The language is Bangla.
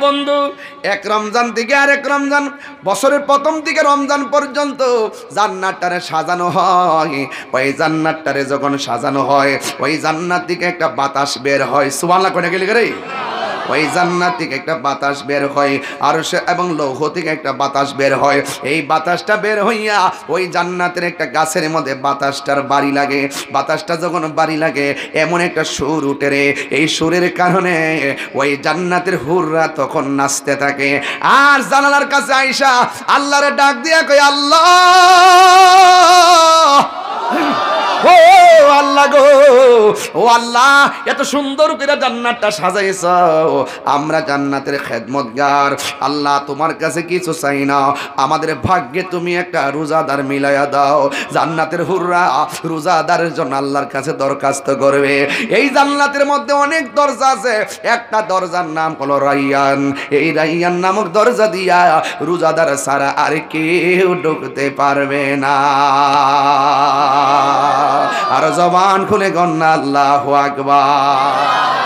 বন্ধু, এক রমজান থেকে আরেক রমজান, বছরের প্রথম থেকে রমজান পর্যন্ত জান্নাতটারে সাজানো হয়। ওই জান্নাতটারে যখন সাজানো হয়, ওই জান্নাত থেকে একটা বাতাস বের হয়। সুবহানাল্লাহ করে গেলে রে, ওই জান্নাত থেকে একটা বাতাস বের হয়, আরশ এবং লৌহ থেকে একটা বাতাস বের হয়। এই বাতাসটা বের হইয়া ওই জান্নাতের একটা গাছের মধ্যে বাতাসটার বাড়ি লাগে। বাতাসটা যখন বাড়ি লাগে, এমন একটা সুর উঠে রে, এই সুরের কারণে ওই জান্নাতের হুররা তখন নাচতে থাকে। আর জানালার কাছে আইসা আল্লাহরে ডাক দিয়া কই, আল্লাহ ও আল্লাহ গো, ও আল্লাহ, এত সুন্দর করে জান্নাতটা সাজাইছ, আমরা জান্নাতের খেদমতগার। আল্লাহ তোমার কাছে কিছু চাই না, আমাদের ভাগ্যে তুমি একটা রোজাদার মিলাইয়া দাও। জান্নাতের হুররা রোজাদারের জন্য আল্লাহর কাছে দরখাস্ত করবে। এই জান্নাতের মধ্যে অনেক দরজা আছে, একটা দরজার নাম হলো রাইয়ান। এই রাইয়ান নামক দরজা দিয়া রোজাদার ছাড়া আর কেউ ঢুকতে পারবে না। আর জবান খুলে গন্না আল্লাহু আকবার।